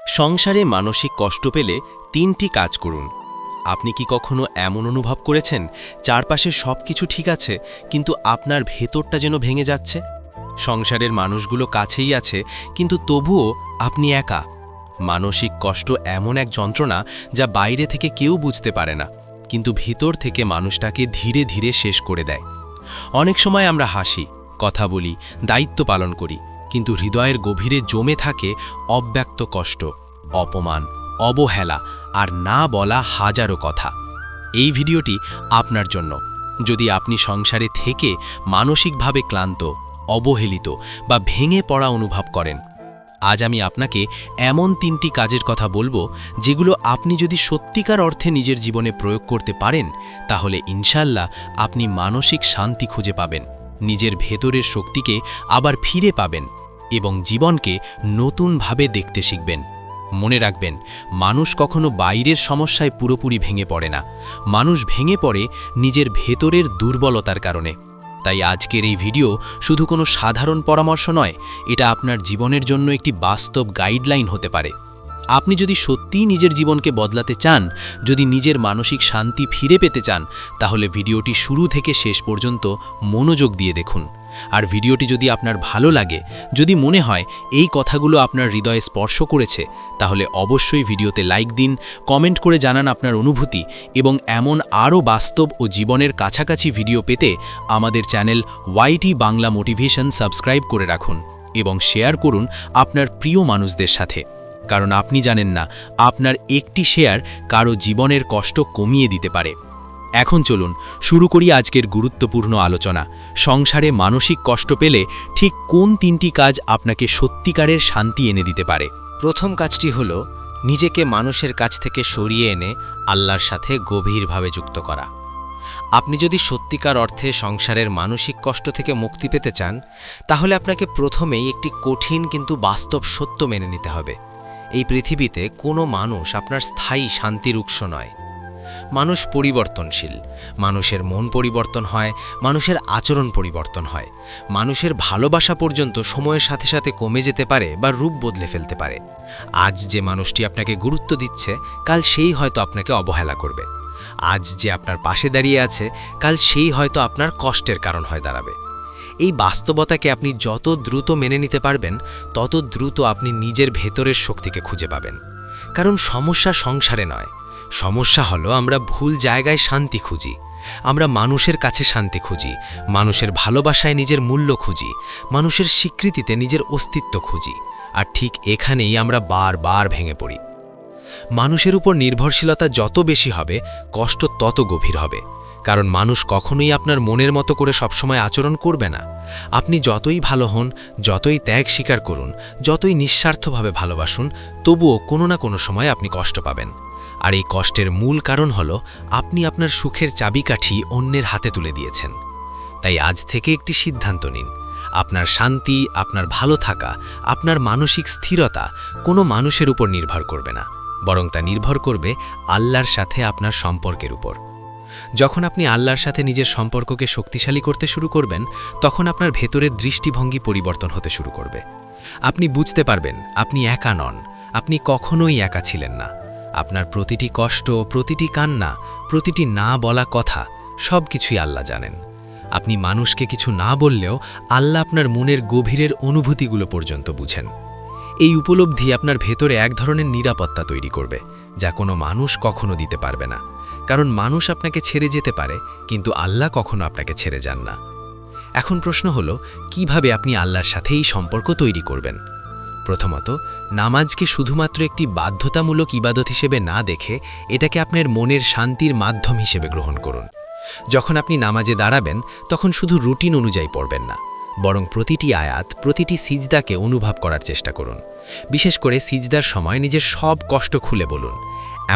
সংসারে মানসিক কষ্ট পেলে ৩টি কাজ করুন। আপনি কি কখনো এমন অনুভব করেছেন চারপাশে সবকিছু ঠিক আছে কিন্তু আপনার ভেতরটা যেন ভেঙে যাচ্ছে? সংসারের মানুষগুলো কাছেই আছে কিন্তু তবুও আপনি একা। মানসিক কষ্ট এমন এক যন্ত্রণা যা বাইরে থেকে কেউ বুঝতে পারে না, কিন্তু ভিতর থেকে মানুষটাকে ধীরে ধীরে শেষ করে দেয়। অনেক সময় আমরা হাসি, কথা বলি, দায়িত্ব পালন করি, কিন্তু হৃদয়ের গভীরে জমে থাকে অব্যক্ত কষ্ট, অপমান, অবহেলা আর না বলা হাজারো কথা। এই ভিডিওটি আপনার জন্য। যদি আপনি সংসারে থেকে মানসিকভাবে ক্লান্ত, অবহেলিত বা ভেঙে পড়া অনুভব করেন, আজ আমি আপনাকে এমন 3টি কাজের কথা বলবো যেগুলো আপনি যদি সত্যিকার অর্থে নিজের জীবনে প্রয়োগ করতে পারেন, তাহলে ইনশাল্লাহ আপনি মানসিক শান্তি খুঁজে পাবেন, নিজের ভেতরের শক্তিকে আবার ফিরে পাবেন এবং জীবনকে নতুনভাবে দেখতে শিখবেন। মনে রাখবেন, মানুষ কখনো বাইরের সমস্যায় পুরোপুরি ভেঙে পড়ে না, মানুষ ভেঙে পড়ে নিজের ভেতরের দুর্বলতার কারণে। তাই আজকের এই ভিডিও শুধু কোনো সাধারণ পরামর্শ নয়, এটা আপনার জীবনের জন্য একটি বাস্তব গাইডলাইন হতে পারে। আপনি যদি সত্যিই নিজের জীবনকে বদলাতে চান, যদি নিজের মানসিক শান্তি ফিরে পেতে চান, তাহলে ভিডিওটি শুরু থেকে শেষ পর্যন্ত মনোযোগ দিয়ে দেখুন। আর ভিডিওটি যদি আপনার ভালো লাগে, যদি মনে হয় এই কথাগুলো আপনার হৃদয়ে স্পর্শ করেছে, তাহলে অবশ্যই ভিডিওতে লাইক দিন, কমেন্ট করে জানান আপনার অনুভূতি এবং এমন আরও বাস্তব ও জীবনের কাছাকাছি ভিডিও পেতে আমাদের channel YT Bangla motivation subscribe করে রাখুন এবং শেয়ার করুন আপনার প্রিয় মানুষদের সাথে। কারণ আপনি জানেন না, আপনার একটি শেয়ার কারো জীবনের কষ্ট কমিয়ে দিতে পারে। এখন চলুন শুরু করি আজকের গুরুত্বপূর্ণ আলোচনা। সংসারে মানসিক কষ্ট পেলে ঠিক কোন 3টি কাজ আপনাকে সত্যিকারের শান্তি এনে দিতে পারে? প্রথম কাজটি হল নিজেকে মানুষের কাছ থেকে সরিয়ে এনে আল্লাহর সাথে গভীরভাবে যুক্ত করা। আপনি যদি সত্যিকার অর্থে সংসারের মানসিক কষ্ট থেকে মুক্তি পেতে চান, তাহলে আপনাকে প্রথমেই একটি কঠিন কিন্তু বাস্তব সত্য মেনে নিতে হবে। এই পৃথিবীতে কোনো মানুষ আপনার স্থায়ী শান্তির উৎস নয়। মানুষ পরিবর্তনশীল, মানুষের মন পরিবর্তন হয়, মানুষের আচরণ পরিবর্তন হয়, মানুষের ভালোবাসা পর্যন্ত সময়ের সাথে সাথে কমে যেতে পারে বা রূপ বদলে ফেলতে পারে। আজ যে মানুষটি আপনাকে গুরুত্ব দিচ্ছে, কাল সেই হয়তো আপনাকে অবহেলা করবে। আজ যে আপনার পাশে দাঁড়িয়ে আছে, কাল সেই হয়তো আপনার কষ্টের কারণ হয়ে দাঁড়াবে। এই বাস্তবতাকে আপনি যত দ্রুত মেনে নিতে পারবেন, তত দ্রুত আপনি নিজের ভেতরের শক্তিকে খুঁজে পাবেন। কারণ সমস্যা সংসারে নয়, সমস্যা হলো আমরা ভুল জায়গায় শান্তি খুঁজি। আমরা মানুষের কাছে শান্তি খুঁজি, মানুষের ভালোবাসায় নিজের মূল্য খুঁজি, মানুষের স্বীকৃতিতে নিজের অস্তিত্ব খুঁজি। আর ঠিক এখানেই আমরা বারবার ভেঙে পড়ি। মানুষের উপর নির্ভরশীলতা যত বেশি হবে, কষ্ট তত গভীর হবে। কারণ মানুষ কখনোই আপনার মনের মতো করে সবসময় আচরণ করবে না। আপনি যতই ভালো হন, যতই ত্যাগ স্বীকার করুন, যতই নিঃস্বার্থভাবে ভালোবাসুন, তবুও কোনো না কোনো সময় আপনি কষ্ট পাবেন। আর এই কষ্টের মূল কারণ হল আপনি আপনার সুখের চাবিকাঠি অন্যের হাতে তুলে দিয়েছেন। তাই আজ থেকে একটি সিদ্ধান্ত নিন, আপনার শান্তি, আপনার ভালো থাকা, আপনার মানসিক স্থিরতা কোনো মানুষের উপর নির্ভর করবে না, বরং তা নির্ভর করবে আল্লাহর সাথে আপনার সম্পর্কের উপর। যখন আপনি আল্লাহর সাথে নিজের সম্পর্ককে শক্তিশালী করতে শুরু করবেন, তখন আপনার ভেতরের দৃষ্টিভঙ্গি পরিবর্তন হতে শুরু করবে। আপনি বুঝতে পারবেন আপনি একা নন, আপনি কখনোই একা ছিলেন না। আপনার প্রতিটি কষ্ট, প্রতিটি কান্না, প্রতিটি না বলা কথা, সব কিছুই আল্লাহ জানেন। আপনি মানুষকে কিছু না বললেও আল্লাহ আপনার মনের গভীরের অনুভূতিগুলো পর্যন্ত বুঝেন। এই উপলব্ধি আপনার ভেতরে এক ধরনের নিরাপত্তা তৈরি করবে, যা কোনো মানুষ কখনো দিতে পারবে না। কারণ মানুষ আপনাকে ছেড়ে যেতে পারে, কিন্তু আল্লাহ কখনো আপনাকে ছেড়ে যান না। এখন প্রশ্ন হলো, কিভাবে আপনি আল্লাহর সাথে এই সম্পর্ক তৈরি করবেন? প্রথমত, নামাজকে শুধুমাত্র একটি বাধ্যতামূলক ইবাদত হিসেবে না দেখে এটাকে আপনার মনের শান্তির মাধ্যম হিসেবে গ্রহণ করুন। যখন আপনি নামাজে দাঁড়াবেন, তখন শুধু রুটিন অনুযায়ী পড়বেন না, বরং প্রতিটি আয়াত, প্রতিটি সিজদাকে অনুভব করার চেষ্টা করুন। বিশেষ করে সিজদার সময় নিজের সব কষ্ট খুলে বলুন।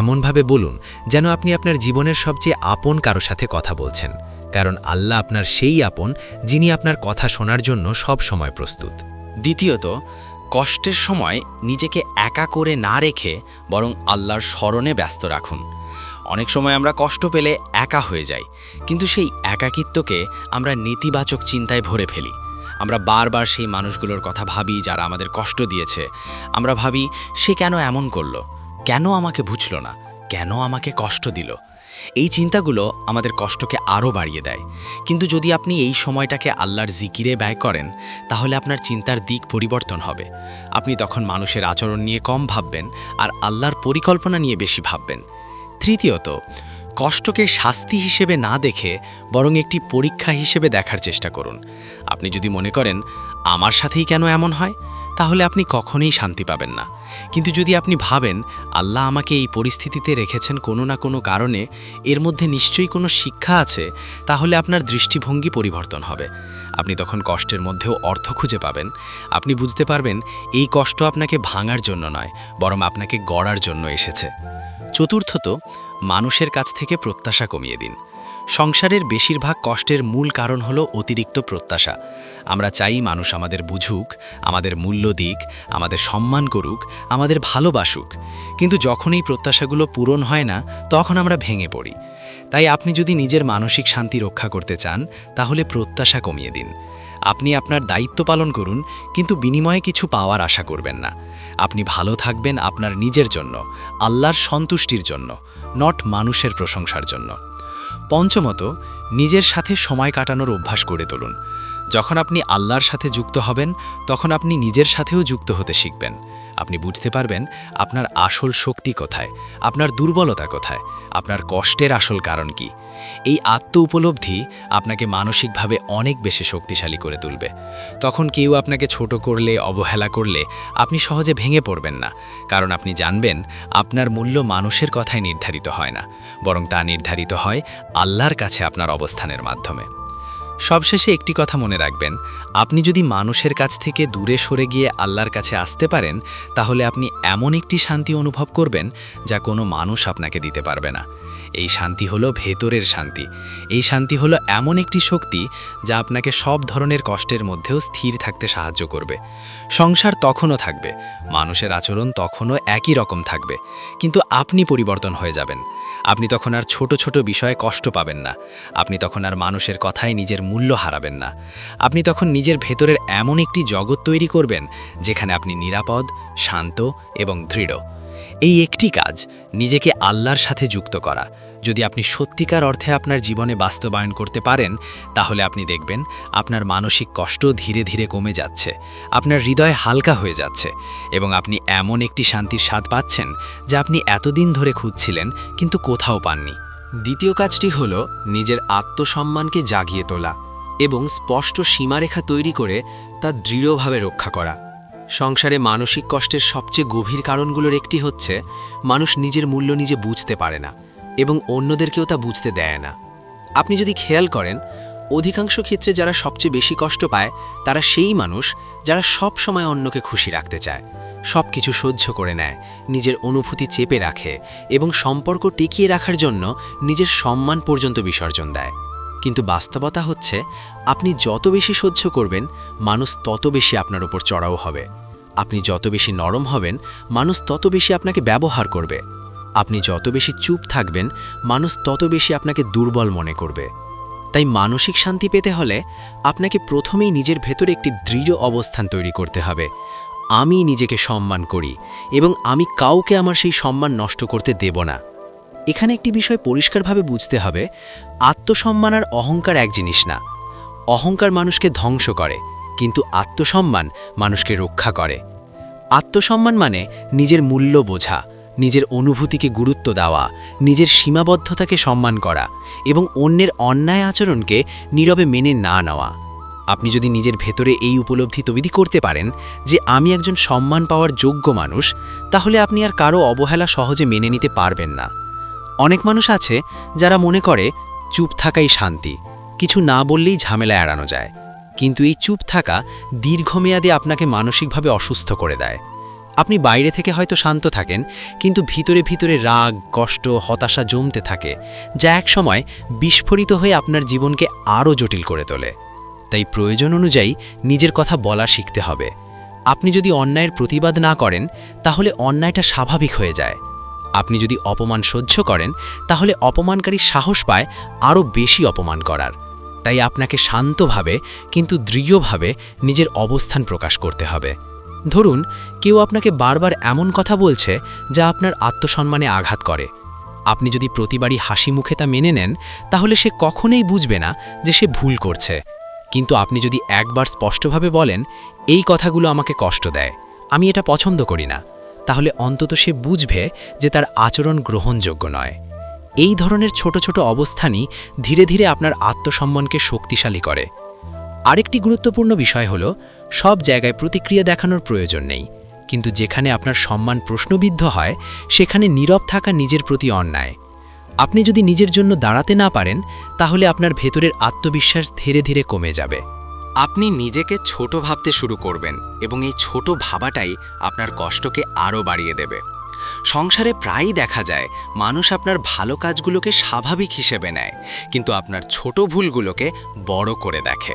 এমনভাবে বলুন যেন আপনি আপনার জীবনের সবচেয়ে আপন কারো সাথে কথা বলছেন, কারণ আল্লাহ আপনার সেই আপন যিনি আপনার কথা শোনার জন্য সব সময় প্রস্তুত। দ্বিতীয়ত, কষ্টের সময় নিজেকে একা করে না রেখে বরং আল্লাহর স্মরণে ব্যস্ত রাখুন। অনেক সময় আমরা কষ্ট পেলে একা হয়ে যাই, কিন্তু সেই একাকিত্বকে আমরা নেতিবাচক চিন্তায় ভরে ফেলি। আমরা বারবার সেই মানুষগুলোর কথা ভাবি যারা আমাদের কষ্ট দিয়েছে। আমরা ভাবি সে কেন এমন করলো, কেন আমাকে বুঝলো না, কেন আমাকে কষ্ট দিল। এই চিন্তাগুলো আমাদের কষ্টকে আরও বাড়িয়ে দেয়। কিন্তু যদি আপনি এই সময়টাকে আল্লাহর জিকিরে ব্যয় করেন, তাহলে আপনার চিন্তার দিক পরিবর্তন হবে। আপনি তখন মানুষের আচরণ নিয়ে কম ভাববেন আর আল্লাহর পরিকল্পনা নিয়ে বেশি ভাববেন। তৃতীয়ত, কষ্টকে শাস্তি হিসেবে না দেখে বরং একটি পরীক্ষা হিসেবে দেখার চেষ্টা করুন। আপনি যদি মনে করেন আমার সাথেই কেন এমন হয়, তাহলে আপনি কখনোই শান্তি পাবেন না। কিন্তু যদি আপনি ভাবেন আল্লাহ আমাকে এই পরিস্থিতিতে রেখেছেন কোনো না কোনো কারণে, এর মধ্যে নিশ্চয়ই কোনো শিক্ষা আছে, তাহলে আপনার দৃষ্টিভঙ্গি পরিবর্তন হবে। আপনি তখন কষ্টের মধ্যেও অর্থ খুঁজে পাবেন। আপনি বুঝতে পারবেন এই কষ্ট আপনাকে ভাঙার জন্য নয়, বরং আপনাকে গড়ার জন্য এসেছে। চতুর্থত, মানুষের কাছ থেকে প্রত্যাশা কমিয়ে দিন। সংসারের বেশিরভাগ কষ্টের মূল কারণ হলো অতিরিক্ত প্রত্যাশা। আমরা চাই মানুষ আমাদের বুঝুক, আমাদের মূল্য দিক, আমাদের সম্মান করুক, আমাদের ভালোবাসুক। কিন্তু যখন এই প্রত্যাশাগুলো পূরণ হয় না, তখন আমরা ভেঙে পড়ি। তাই আপনি যদি নিজের মানসিক শান্তি রক্ষা করতে চান, তাহলে প্রত্যাশা কমিয়ে দিন। আপনি আপনার দায়িত্ব পালন করুন, কিন্তু বিনিময়ে কিছু পাওয়ার আশা করবেন না। আপনি ভালো থাকবেন আপনার নিজের জন্য, আল্লাহর সন্তুষ্টির জন্য, নট মানুষের প্রশংসার জন্য। পঞ্চমত, নিজের সাথে সময় কাটানোর অভ্যাস গড়ে তুলুন। যখন আপনি আল্লাহর সাথে যুক্ত হবেন, তখন আপনি নিজের সাথেও যুক্ত হতে শিখবেন। আপনি বুঝতে পারবেন আপনার আসল শক্তি কোথায়, আপনার দুর্বলতা কোথায়, আপনার কষ্টের আসল কারণ কি। এই আত্ম উপলব্ধি আপনাকে মানসিকভাবে অনেক বেশি শক্তিশালী করে তুলবে। তখন কেউ আপনাকে ছোট করলে, অবহেলা করলে আপনি সহজে ভেঙে পড়বেন না, কারণ আপনি জানবেন আপনার মূল্য মানুষের কথায় নির্ধারিত হয় না, বরং তা নির্ধারিত হয় আল্লাহর কাছে আপনার অবস্থানের মাধ্যমে। সবশেষে একটি কথা মনে রাখবেন, আপনি যদি মানুষের কাছ থেকে দূরে সরে গিয়ে আল্লাহর কাছে আসতে পারেন, তাহলে আপনি এমন একটি শান্তি অনুভব করবেন যা কোনো মানুষ আপনাকে দিতে পারবে না। এই শান্তি হলো ভেতরের শান্তি। এই শান্তি হলো এমন একটি শক্তি যা আপনাকে সব ধরনের কষ্টের মধ্যেও স্থির থাকতে সাহায্য করবে। সংসার তখনও থাকবে, মানুষের আচরণ তখনও একই রকম থাকবে, কিন্তু আপনি পরিবর্তন হয়ে যাবেন। আপনি তখন আর ছোট ছোট বিষয়ে কষ্ট পাবেন না। আপনি তখন আর মানুষের কথায় নিজের মূল্য হারাবেন না। আপনি তখন নিজের ভেতরের এমন একটি জগৎ তৈরি করবেন যেখানে আপনি নিরাপদ, শান্ত এবং দৃঢ়। এই একটি কাজ, নিজেকে আল্লাহর সাথে যুক্ত করা, যদি আপনি সত্যিকার অর্থে আপনার জীবনে বাস্তবায়ন করতে পারেন, তাহলে আপনি দেখবেন আপনার মানসিক কষ্ট ধীরে ধীরে কমে যাচ্ছে, আপনার হৃদয় হালকা হয়ে যাচ্ছে, এবং আপনি এমন একটি শান্তির স্বাদ পাচ্ছেন যা আপনি এতদিন ধরে খুঁজছিলেন কিন্তু কোথাও পাননি। দ্বিতীয় কাজটি হল নিজের আত্মসম্মানকে জাগিয়ে তোলা এবং স্পষ্ট সীমারেখা তৈরি করে তা দৃঢ়ভাবে রক্ষা করা। সংসারে মানসিক কষ্টের সবচেয়ে গভীর কারণগুলোর একটি হচ্ছে মানুষ নিজের মূল্য নিজে বুঝতে পারে না এবং অন্যদেরকেও তা বুঝতে দেয় না। আপনি যদি খেয়াল করেন, অধিকাংশ ক্ষেত্রে যারা সবচেয়ে বেশি কষ্ট পায় তারা সেই মানুষ যারা সব সময় অন্যকে খুশি রাখতে চায়, সব কিছু সহ্য করে নেয়, নিজের অনুভূতি চেপে রাখে এবং সম্পর্ক টিকিয়ে রাখার জন্য নিজের সম্মান পর্যন্ত বিসর্জন দেয়। কিন্তু বাস্তবতা হচ্ছে, আপনি যত বেশি সহ্য করবেন, মানুষ তত বেশি আপনার উপর চড়াও হবে। আপনি যত বেশি নরম হবেন, মানুষ তত বেশি আপনাকে ব্যবহার করবে। আপনি যত বেশি চুপ থাকবেন, মানুষ তত বেশি আপনাকে দুর্বল মনে করবে। তাই মানসিক শান্তি পেতে হলে আপনাকে প্রথমেই নিজের ভেতরে একটি দৃঢ় অবস্থান তৈরি করতে হবে। আমি নিজেকে সম্মান করি এবং আমি কাউকে আমার সেই সম্মান নষ্ট করতে দেব না। এখানে একটি বিষয় পরিষ্কারভাবে বুঝতে হবে, আত্মসম্মান আর অহংকার এক জিনিস না। অহংকার মানুষকে ধ্বংস করে, কিন্তু আত্মসম্মান মানুষকে রক্ষা করে। আত্মসম্মান মানে নিজের মূল্য বোঝা, নিজের অনুভূতিকে গুরুত্ব দেওয়া, নিজের সীমাবদ্ধতাকে সম্মান করা এবং অন্যের অন্যায় আচরণকে নীরবে মেনে না নেওয়া। আপনি যদি নিজের ভেতরে এই উপলব্ধি তৈরি করতে পারেন যে আমি একজন সম্মান পাওয়ার যোগ্য মানুষ, তাহলে আপনি আর কারো অবহেলা সহজে মেনে নিতে পারবেন না। অনেক মানুষ আছে যারা মনে করে চুপ থাকাই শান্তি, কিছু না বললেই ঝামেলা এড়ানো যায়। কিন্তু এই চুপ থাকা দীর্ঘমেয়াদে আপনাকে মানসিকভাবে অসুস্থ করে দেয়। আপনি বাইরে থেকে হয়তো শান্ত থাকেন, কিন্তু ভিতরে ভিতরে রাগ, কষ্ট, হতাশা জমতে থাকে, যা এক সময় বিস্ফোরিত হয়ে আপনার জীবনকে আরও জটিল করে তোলে। তাই প্রয়োজন অনুযায়ী নিজের কথা বলা শিখতে হবে। আপনি যদি অন্যায়ের প্রতিবাদ না করেন, তাহলে অন্যায়টা স্বাভাবিক হয়ে যায়। আপনি যদি অপমান সহ্য করেন, তাহলে অপমানকারী সাহস পায় আরও বেশি অপমান করার। তাই আপনাকে শান্তভাবে কিন্তু দৃঢ়ভাবে নিজের অবস্থান প্রকাশ করতে হবে। ধরুন কেউ আপনাকে বারবার এমন কথা বলছে যা আপনার আত্মসম্মানে আঘাত করে। আপনি যদি প্রতিবারই হাসি মুখে তা মেনে নেন, তাহলে সে কখনোই বুঝবে না যে সে ভুল করছে। কিন্তু আপনি যদি একবার স্পষ্টভাবে বলেন, এই কথাগুলো আমাকে কষ্ট দেয়, আমি এটা পছন্দ করি না, তাহলে অন্তত সে বুঝবে যে তার আচরণ গ্রহণযোগ্য নয়। এই ধরনের ছোট ছোট অবস্থানই ধীরে ধীরে আপনার আত্মসম্মানকে শক্তিশালী করে। আরেকটি গুরুত্বপূর্ণ বিষয় হল, সব জায়গায় প্রতিক্রিয়া দেখানোর প্রয়োজন নেই, কিন্তু যেখানে আপনার সম্মান প্রশ্নবিদ্ধ হয় সেখানে নীরব থাকা নিজের প্রতি অন্যায়। আপনি যদি নিজের জন্য দাঁড়াতে না পারেন, তাহলে আপনার ভেতরের আত্মবিশ্বাস ধীরে ধীরে কমে যাবে। আপনি নিজেকে ছোট ভাবতে শুরু করবেন এবং এই ছোট ভাবাটাই আপনার কষ্টকে আরও বাড়িয়ে দেবে। সংসারে প্রায়ই দেখা যায় মানুষ আপনার ভালো কাজগুলোকে স্বাভাবিক হিসেবে নেয়, কিন্তু আপনার ছোট ভুলগুলোকে বড় করে দেখে।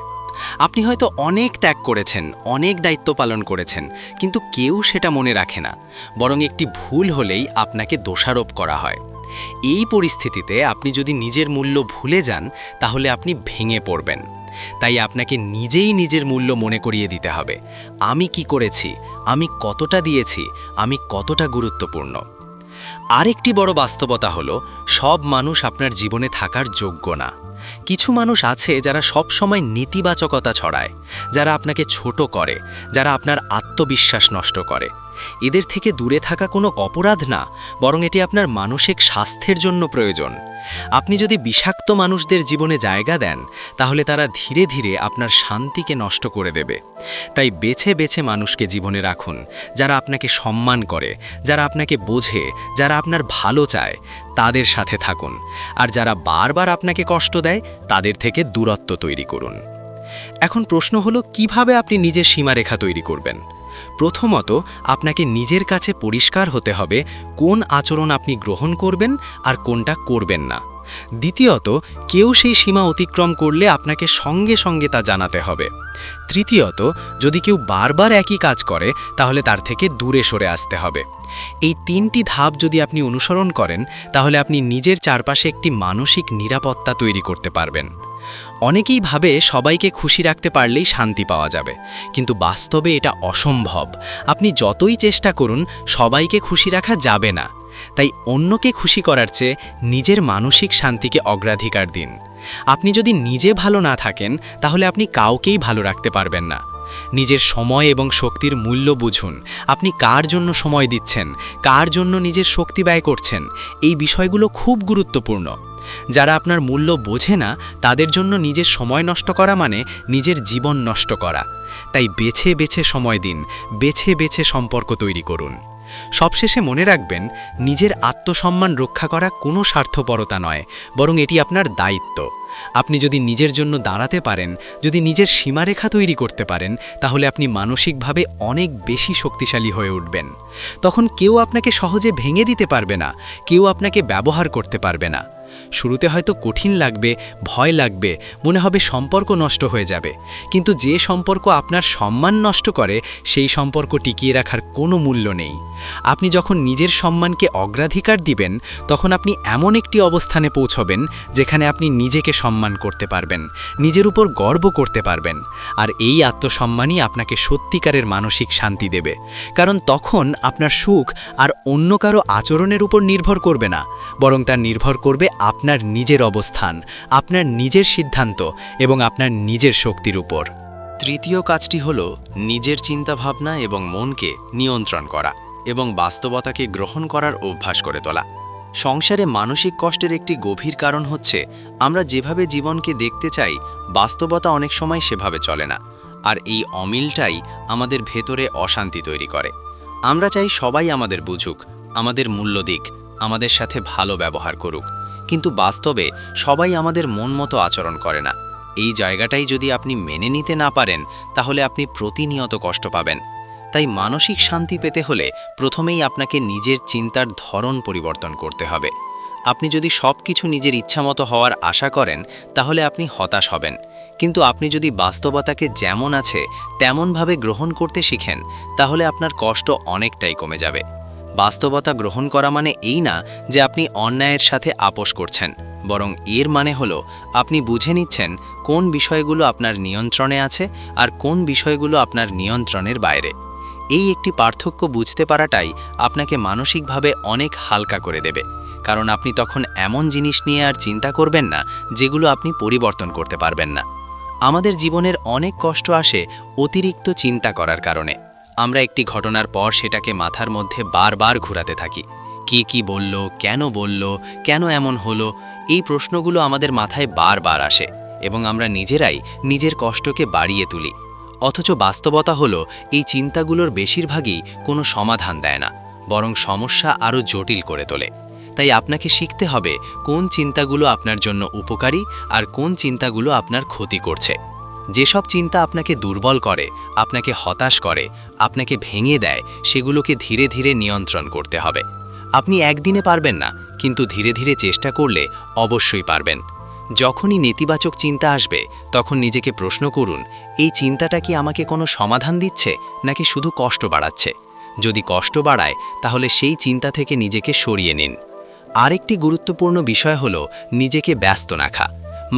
আপনি হয়তো অনেক ত্যাগ করেছেন, অনেক দায়িত্ব পালন করেছেন, কিন্তু কেউ সেটা মনে রাখে না, বরং একটি ভুল হলেই আপনাকে দোষারোপ করা হয়। এই পরিস্থিতিতে আপনি যদি নিজের মূল্য ভুলে যান, তাহলে আপনি ভেঙে পড়বেন। তাই আপনাকে নিজেই নিজের মূল্য মনে করিয়ে দিতে হবে। আমি কি করেছি, আমি কতটা দিয়েছি, আমি কতটা গুরুত্বপূর্ণ। আরেকটি বড় বাস্তবতা হলো, সব মানুষ আপনার জীবনে থাকার যোগ্য না। কিছু মানুষ আছে যারা সব সময় নেতিবাচকতা ছড়ায়, যারা আপনাকে ছোট করে, যারা আপনার আত্মবিশ্বাস নষ্ট করে। এদের থেকে দূরে থাকা কোনো অপরাধ না, বরং এটি আপনার মানসিক স্বাস্থ্যের জন্য প্রয়োজন। আপনি যদি বিষাক্ত মানুষদের জীবনে জায়গা দেন, তাহলে তারা ধীরে ধীরে আপনার শান্তিকে নষ্ট করে দেবে। তাই বেছে বেছে মানুষকে জীবনে রাখুন, যারা আপনাকে সম্মান করে, যারা আপনাকে বোঝে, যারা আপনার ভালো চায়, তাদের সাথে থাকুন। আর যারা বারবার আপনাকে কষ্ট দেয়, তাদের থেকে দূরত্ব তৈরি করুন। এখন প্রশ্ন হলো, কিভাবে আপনি নিজের সীমারেখা তৈরি করবেন? প্রথমত, আপনাকে নিজের কাছে পরিষ্কার হতে হবে কোন আচরণ আপনি গ্রহণ করবেন আর কোনটা করবেন না। দ্বিতীয়ত, কেউ সেই সীমা অতিক্রম করলে আপনাকে সঙ্গে সঙ্গে তা জানাতে হবে। তৃতীয়ত, যদি কেউ বারবার একই কাজ করে, তাহলে তার থেকে দূরে সরে আসতে হবে। এই 3টি ধাপ যদি আপনি অনুসরণ করেন, তাহলে আপনি নিজের চারপাশে একটি মানসিক নিরাপত্তা তৈরি করতে পারবেন। অনেকেই ভাবে সবাইকে খুশি রাখতে পারলেই শান্তি পাওয়া যাবে, কিন্তু বাস্তবে এটা অসম্ভব। আপনি যতই চেষ্টা করুন, সবাইকে খুশি রাখা যাবে না। তাই অন্যকে খুশি করার চেয়ে নিজের মানসিক শান্তিকে অগ্রাধিকার দিন। আপনি যদি নিজে ভালো না থাকেন, তাহলে আপনি কাউকেই ভালো রাখতে পারবেন না। নিজের সময় এবং শক্তির মূল্য বুঝুন। আপনি কার জন্য সময় দিচ্ছেন, কার জন্য নিজের শক্তি ব্যয় করছেন, এই বিষয়গুলো খুব গুরুত্বপূর্ণ। যারা আপনার মূল্য বোঝে না, তাদের জন্য নিজের সময় নষ্ট করা মানে নিজের জীবন নষ্ট করা। তাই বেছে বেছে সময় দিন, বেছে বেছে সম্পর্ক তৈরি করুন। সবশেষে মনে রাখবেন, নিজের আত্মসম্মান রক্ষা করা কোনো স্বার্থপরতা নয়, বরং এটি আপনার দায়িত্ব। আপনি যদি নিজের জন্য দাঁড়াতে পারেন, যদি নিজের সীমারেখা তৈরি করতে পারেন, তাহলে আপনি মানসিকভাবে অনেক বেশি শক্তিশালী হয়ে উঠবেন। তখন কেউ আপনাকে সহজে ভেঙে দিতে পারবে না, কেউ আপনাকে ব্যবহার করতে পারবে না। শুরুতে হয়তো কঠিন লাগবে, ভয় লাগবে, মনে হবে সম্পর্ক নষ্ট হয়ে যাবে, কিন্তু যে সম্পর্ক আপনার সম্মান নষ্ট করে, সেই সম্পর্ক টিকিয়ে রাখার কোনো মূল্য নেই। আপনি যখন নিজের সম্মানকে অগ্রাধিকার দিবেন, তখন আপনি এমন একটি অবস্থানে পৌঁছবেন যেখানে আপনি নিজেকে সম্মান করতে পারবেন, নিজের উপর গর্ব করতে পারবেন। আর এই আত্মসম্মানই আপনাকে সত্যিকারের মানসিক শান্তি দেবে, কারণ তখন আপনার সুখ আর অন্য কারো আচরণের উপর নির্ভর করবে না, বরং তা নির্ভর করবে আপনার নিজের অবস্থান, আপনার নিজের সিদ্ধান্ত এবং আপনার নিজের শক্তির উপর। তৃতীয় কাজটি হল নিজের চিন্তাভাবনা এবং মনকে নিয়ন্ত্রণ করা এবং বাস্তবতাকে গ্রহণ করার অভ্যাস করে তোলা। সংসারে মানসিক কষ্টের একটি গভীর কারণ হচ্ছে, আমরা যেভাবে জীবনকে দেখতে চাই, বাস্তবতা অনেক সময় সেভাবে চলে না। আর এই অমিলটাই আমাদের ভেতরে অশান্তি তৈরি করে। আমরা চাই সবাই আমাদের বুঝুক, আমাদের মূল্য দিক, আমাদের সাথে ভালো ব্যবহার করুক, কিন্তু বাস্তবে সবাই আমাদের মন মতো আচরণ করে না। এই জায়গাটাই যদি আপনি মেনে নিতে না পারেন, তাহলে আপনি প্রতিনিয়ত কষ্ট পাবেন। তাই মানসিক শান্তি পেতে হলে প্রথমেই আপনাকে নিজের চিন্তার ধরন পরিবর্তন করতে হবে। আপনি যদি সব কিছু নিজের ইচ্ছামতো হওয়ার আশা করেন, তাহলে আপনি হতাশ হবেন। কিন্তু আপনি যদি বাস্তবতাকে যেমন আছে তেমনভাবে গ্রহণ করতে শিখেন, তাহলে আপনার কষ্ট অনেকটাই কমে যাবে। বাস্তবতা গ্রহণ করা মানে এই না যে আপনি অন্যায়ের সাথে আপোষ করছেন, বরং এর মানে হলো আপনি বুঝে নিচ্ছেন কোন বিষয়গুলো আপনার নিয়ন্ত্রণে আছে আর কোন বিষয়গুলো আপনার নিয়ন্ত্রণের বাইরে। এই একটি পার্থক্য বুঝতে পারাটাই আপনাকে মানসিকভাবে অনেক হালকা করে দেবে, কারণ আপনি তখন এমন জিনিস নিয়ে আর চিন্তা করবেন না যেগুলো আপনি পরিবর্তন করতে পারবেন না। আমাদের জীবনের অনেক কষ্ট আসে অতিরিক্ত চিন্তা করার কারণে। আমরা একটি ঘটনার পর সেটাকে মাথার মধ্যে বারবার ঘোরাতে থাকি। কি বলল, কেন এমন হলো, এই প্রশ্নগুলো আমাদের মাথায় বারবার আসে এবং আমরা নিজেরাই নিজের কষ্টকে বাড়িয়ে তুলি। অথচ বাস্তবতা হলো এই চিন্তাগুলোর বেশিরভাগই কোনো সমাধান দেয় না, বরং সমস্যা আরও জটিল করে তোলে। তাই আপনাকে শিখতে হবে কোন চিন্তাগুলো আপনার জন্য উপকারী আর কোন চিন্তাগুলো আপনার ক্ষতি করছে। যেসব চিন্তা আপনাকে দুর্বল করে, আপনাকে হতাশ করে, আপনাকে ভেঙে দেয়, সেগুলোকে ধীরে ধীরে নিয়ন্ত্রণ করতে হবে। আপনি একদিনে পারবেন না, কিন্তু ধীরে ধীরে চেষ্টা করলে অবশ্যই পারবেন। যখনই নেতিবাচক চিন্তা আসবে তখন নিজেকে প্রশ্ন করুন, এই চিন্তাটা কি আমাকে কোনো সমাধান দিচ্ছে নাকি শুধু কষ্ট বাড়াচ্ছে? যদি কষ্ট বাড়ায় তাহলে সেই চিন্তা থেকে নিজেকে সরিয়ে নিন। আরেকটি গুরুত্বপূর্ণ বিষয় হলো নিজেকে ব্যস্ত রাখা।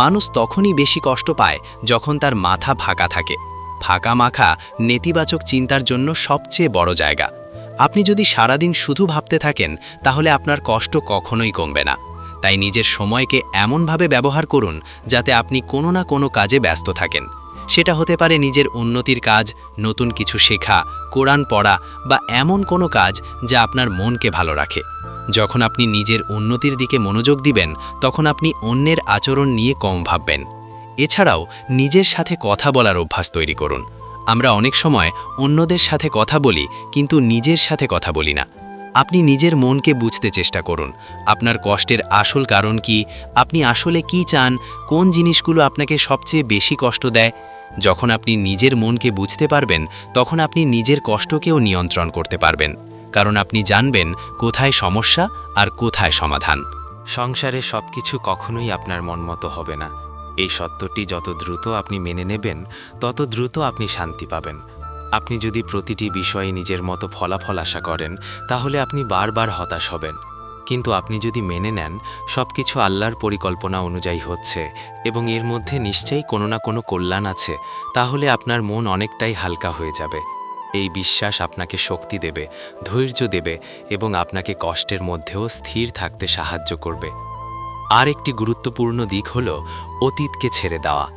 মানুষ তখনই বেশি কষ্ট পায় যখন তার মাথা ফাঁকা থাকে। ফাঁকা মাথা নেতিবাচক চিন্তার জন্য সবচেয়ে বড় জায়গা। আপনি যদি সারাদিন শুধু ভাবতে থাকেন তাহলে আপনার কষ্ট কখনোই কমবে না। তাই নিজের সময়কে এমনভাবে ব্যবহার করুন যাতে আপনি কোনো না কোনো কাজে ব্যস্ত থাকেন। সেটা হতে পারে নিজের উন্নতির কাজ, নতুন কিছু শেখা, কোরআন পড়া বা এমন কোনো কাজ যা আপনার মনকে ভালো রাখে। যখন আপনি নিজের উন্নতির দিকে মনোযোগ দিবেন তখন আপনি অন্যের আচরণ নিয়ে কম ভাববেন। এছাড়াও নিজের সাথে কথা বলার অভ্যাস তৈরি করুন। আমরা অনেক সময় অন্যদের সাথে কথা বলি কিন্তু নিজের সাথে কথা বলি না। আপনি নিজের মনকে বুঝতে চেষ্টা করুন। আপনার কষ্টের আসল কারণ কি? আপনি আসলে কি চান? কোন জিনিসগুলো আপনাকে সবচেয়ে বেশি কষ্ট দেয়? যখন আপনি নিজের মনকে বুঝতে পারবেন তখন আপনি নিজের কষ্টকেও নিয়ন্ত্রণ করতে পারবেন, কারণ আপনি জানবেন কোথায় সমস্যা আর কোথায় সমাধান। সংসারে সবকিছু কখনোই আপনার মন মতো হবে না। এই সত্যটি যত দ্রুত আপনি মেনে নেবেন তত দ্রুত আপনি শান্তি পাবেন। আপনি যদি প্রতিটি বিষয়ে নিজের মতো ফলাফল আশা করেন তাহলে আপনি বারবার হতাশ হবেন। কিন্তু আপনি যদি মেনে নেন সবকিছু আল্লাহর পরিকল্পনা অনুযায়ী হচ্ছে এবং এর মধ্যে নিশ্চয়ই কোনো না কোনো কল্যাণ আছে, তাহলে আপনার মন অনেকটাই হালকা হয়ে যাবে। এই বিশ্বাস আপনাকে শক্তি দেবে, ধৈর্য দেবে এবং আপনাকে কষ্টের মধ্যেও স্থির থাকতে সাহায্য করবে। আর একটি গুরুত্বপূর্ণ দিক হল অতীতকে ছেড়ে দেওয়া।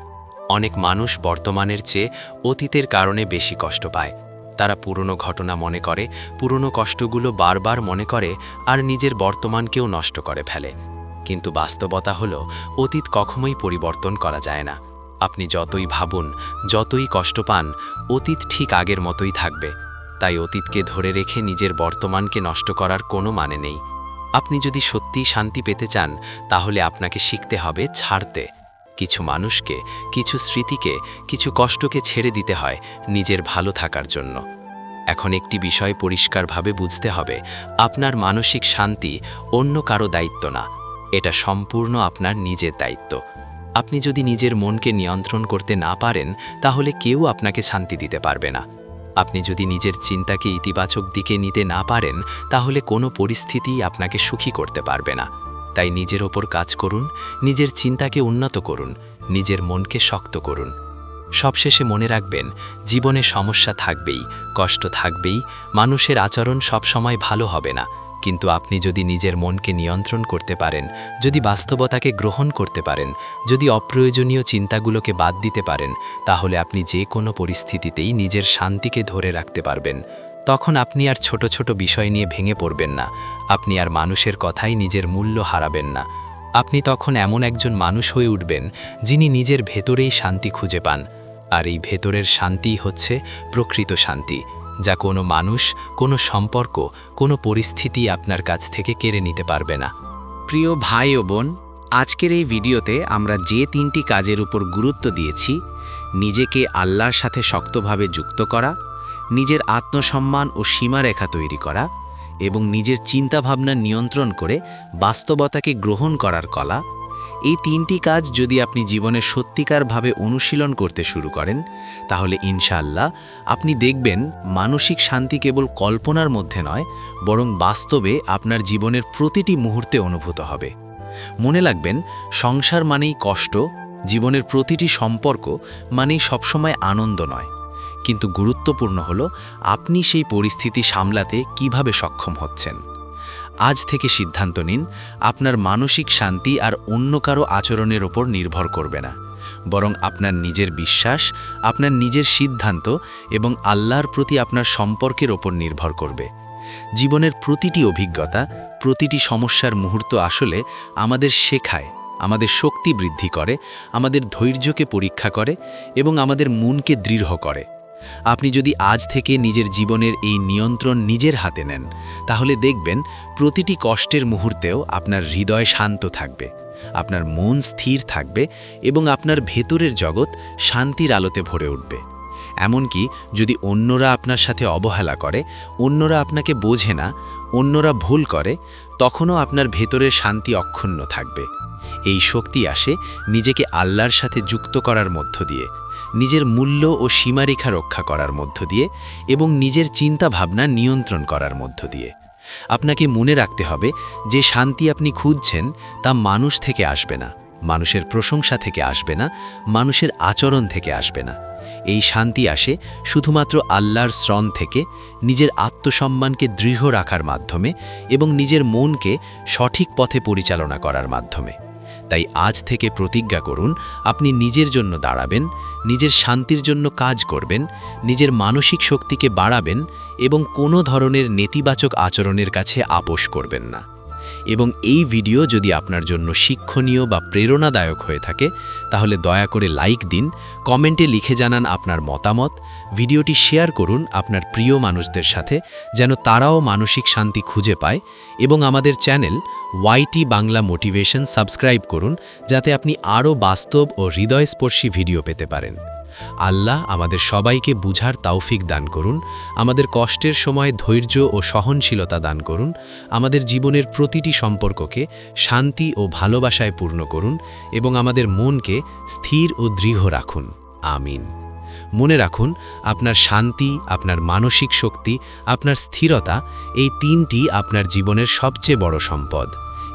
অনেক মানুষ বর্তমানের চেয়ে অতীতের কারণে বেশি কষ্ট পায়। তারা পুরনো ঘটনা মনে করে, পুরনো কষ্টগুলো বারবার মনে করে আর নিজের বর্তমানকেও নষ্ট করে ফেলে। কিন্তু বাস্তবতা হলো অতীত কখনোই পরিবর্তন করা যায় না। আপনি যতই ভাবুন, যতই কষ্ট পান, অতীত ঠিক আগের মতোই থাকবে। তাই অতীতকে ধরে রেখে নিজের বর্তমানকে নষ্ট করার কোনো মানে নেই। আপনি যদি সত্যিই শান্তি পেতে চান তাহলে আপনাকে শিখতে হবে ছাড়তে। কিছু মানুষকে, কিছু স্মৃতিকে, কিছু কষ্টকে ছেড়ে দিতে হয় নিজের ভালো থাকার জন্য। এখন একটি বিষয় পরিষ্কারভাবে বুঝতে হবে, আপনার মানসিক শান্তি অন্য কারো দায়িত্ব না, এটা সম্পূর্ণ আপনার নিজের দায়িত্ব। আপনি যদি নিজের মনকে নিয়ন্ত্রণ করতে না পারেন তাহলে কেউ আপনাকে শান্তি দিতে পারবে না। আপনি যদি নিজের চিন্তাকে ইতিবাচক দিকে নিতে না পারেন তাহলে কোনো পরিস্থিতিই আপনাকে সুখী করতে পারবে না। তাই নিজের ওপর কাজ করুন, নিজের চিন্তাকে উন্নত করুন, নিজের মনকে শক্ত করুন। সবশেষে মনে রাখবেন, জীবনে সমস্যা থাকবেই, কষ্ট থাকবেই, মানুষের আচরণ সবসময় ভালো হবে না। কিন্তু আপনি যদি নিজের মনকে নিয়ন্ত্রণ করতে পারেন, যদি বাস্তবতাকে গ্রহণ করতে পারেন, যদি অপ্রয়োজনীয় চিন্তাগুলোকে বাদ দিতে পারেন, তাহলে আপনি যে কোনো পরিস্থিতিতেই নিজের শান্তিকে ধরে রাখতে পারবেন। তখন আপনি আর ছোট ছোট বিষয় নিয়ে ভেঙে পড়বেন না, আপনি আর মানুষের কথাই নিজের মূল্য হারাবেন না। আপনি তখন এমন একজন মানুষ হয়ে উঠবেন যিনি নিজের ভেতরেই শান্তি খুঁজে পান। আর এই ভেতরের শান্তিই হচ্ছে প্রকৃত শান্তি, যা কোনো মানুষ, কোনো সম্পর্ক, কোনো পরিস্থিতি আপনার কাছ থেকে কেড়ে নিতে পারবে না। প্রিয় ভাই ও বোন, আজকের এই ভিডিওতে আমরা যে 3টি কাজের উপর গুরুত্ব দিয়েছি, নিজেকে আল্লাহর সাথে শক্তভাবে যুক্ত করা, নিজের আত্মসম্মান ও সীমারেখা তৈরি করা এবং নিজের চিন্তাভাবনা নিয়ন্ত্রণ করে বাস্তবতাকে গ্রহণ করার কলা, এই 3টি কাজ যদি আপনি জীবনে সত্যিকারভাবে অনুশীলন করতে শুরু করেন তাহলে ইনশাআল্লাহ আপনি দেখবেন মানসিক শান্তি কেবল কল্পনার মধ্যে নয়, বরং বাস্তবে আপনার জীবনের প্রতিটি মুহূর্তে অনুভূত হবে। মনে রাখবেন, সংসার মানেই কষ্ট, জীবনের প্রতিটি সম্পর্ক মানেই সবসময় আনন্দ নয়, কিন্তু গুরুত্বপূর্ণ হলো আপনি সেই পরিস্থিতি সামলাতে কিভাবে সক্ষম হচ্ছেন। আজ থেকে সিদ্ধান্ত নিন, আপনার মানসিক শান্তি আর অন্য কারো আচরণের ওপর নির্ভর করবে না, বরং আপনার নিজের বিশ্বাস, আপনার নিজের সিদ্ধান্ত এবং আল্লাহর প্রতি আপনার সম্পর্কের ওপর নির্ভর করবে। জীবনের প্রতিটি অভিজ্ঞতা, প্রতিটি সমস্যার মুহূর্ত আসলে আমাদের শেখায়, আমাদের শক্তি বৃদ্ধি করে, আমাদের ধৈর্যকে পরীক্ষা করে এবং আমাদের মনকে দৃঢ় করে। আপনি যদি আজ থেকে নিজের জীবনের এই নিয়ন্ত্রণ নিজের হাতে নেন, তাহলে দেখবেন প্রতিটি কষ্টের মুহূর্তেও আপনার হৃদয় শান্ত থাকবে, আপনার মন স্থির থাকবে এবং আপনার ভেতরের জগৎ শান্তির আলোতে ভরে উঠবে। এমনকি যদি অন্যরা আপনার সাথে অবহেলা করে, অন্যরা আপনাকে বোঝে না, অন্যরা ভুল করে, তখনও আপনার ভেতরের শান্তি অক্ষুণ্ণ থাকবে। এই শক্তি আসে নিজেকে আল্লাহর সাথে যুক্ত করার মধ্য দিয়ে, নিজের মূল্য ও সীমারেখা রক্ষা করার মধ্য দিয়ে এবং নিজের চিন্তাভাবনা নিয়ন্ত্রণ করার মধ্য দিয়ে। আপনাকে মনে রাখতে হবে যে শান্তি আপনি খুঁজছেন তা মানুষ থেকে আসবে না, মানুষের প্রশংসা থেকে আসবে না, মানুষের আচরণ থেকে আসবে না। এই শান্তি আসে শুধুমাত্র আল্লাহর শ্রণ থেকে, নিজের আত্মসম্মানকে দৃঢ় রাখার মাধ্যমে এবং নিজের মনকে সঠিক পথে পরিচালনা করার মাধ্যমে। তাই আজ থেকে প্রতিজ্ঞা করুন, আপনি নিজের জন্য দাঁড়াবেন, নিজের শান্তির জন্য কাজ করবেন, নিজের মানসিক শক্তিকে বাড়াবেন এবং কোনো ধরনের নেতিবাচক আচরণের কাছে আপোষ করবেন না। এবং এই ভিডিও যদি আপনার জন্য শিক্ষণীয় বা প্রেরণাদায়ক হয়ে থাকে, তাহলে দয়া করে লাইক দিন, কমেন্টে লিখে জানান আপনার মতামত, ভিডিওটি শেয়ার করুন আপনার প্রিয় মানুষদের সাথে, যেন তারাও মানসিক শান্তি খুঁজে পায়। এবং আমাদের channel YT Bangla motivation subscribe করুন, যাতে আপনি আরও বাস্তব ও হৃদয়স্পর্শী ভিডিও পেতে পারেন। আল্লাহ আমাদের সবাইকে বুঝার তৌফিক দান করুন, আমাদের কষ্টের সময় ধৈর্য ও সহনশীলতা দান করুন, আমাদের জীবনের প্রতিটি সম্পর্ককে শান্তি ও ভালোবাসায় পূর্ণ করুন এবং আমাদের মনকে স্থির ও দৃঢ় রাখুন। আমিন। মনে রাখুন, আপনার শান্তি, আপনার মানসিক শক্তি, আপনার স্থিরতা, এই তিনটি আপনার জীবনের সবচেয়ে বড় সম্পদ।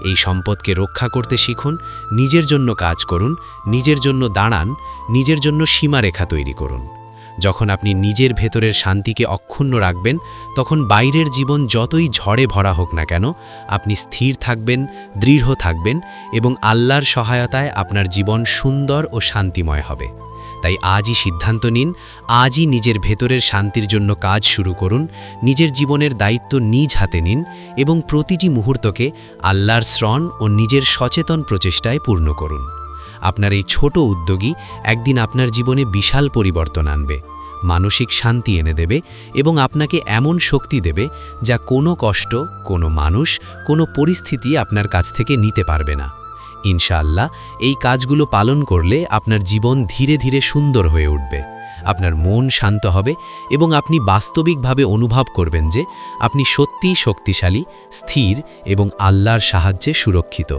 এই সম্পদকে রক্ষা করতে শিখুন, নিজের জন্য কাজ করুন, নিজের জন্য দাঁড়ান, নিজের জন্য সীমারেখা তৈরি করুন। যখন আপনি নিজের ভেতরের শান্তিকে অক্ষুণ্ণ রাখবেন, তখন বাইরের জীবন যতই ঝড়ে ভরা হোক না কেন, আপনি স্থির থাকবেন, দৃঢ় থাকবেন এবং আল্লাহর সহায়তায় আপনার জীবন সুন্দর ও শান্তিময় হবে। তাই আজই সিদ্ধান্ত নিন, আজই নিজের ভেতরের শান্তির জন্য কাজ শুরু করুন, নিজের জীবনের দায়িত্ব নিজ হাতে নিন এবং প্রতিটি মুহূর্তকে আল্লাহর শ্রণ ও নিজের সচেতন প্রচেষ্টায় পূর্ণ করুন। আপনার এই ছোট উদ্যোগই একদিন আপনার জীবনে বিশাল পরিবর্তন আনবে, মানসিক শান্তি এনে দেবে এবং আপনাকে এমন শক্তি দেবে যা কোনো কষ্ট, কোনো মানুষ, কোনো পরিস্থিতি আপনার কাছ থেকে নিতে পারবে না। ইনশাআল্লাহ এই কাজগুলো পালন করলে আপনার জীবন ধীরে ধীরে সুন্দর হয়ে উঠবে, আপনার মন শান্ত হবে এবং আপনি বাস্তবিকভাবে অনুভব করবেন যে আপনি সত্যিই শক্তিশালী, স্থির এবং আল্লাহর সাহায্যে সুরক্ষিত।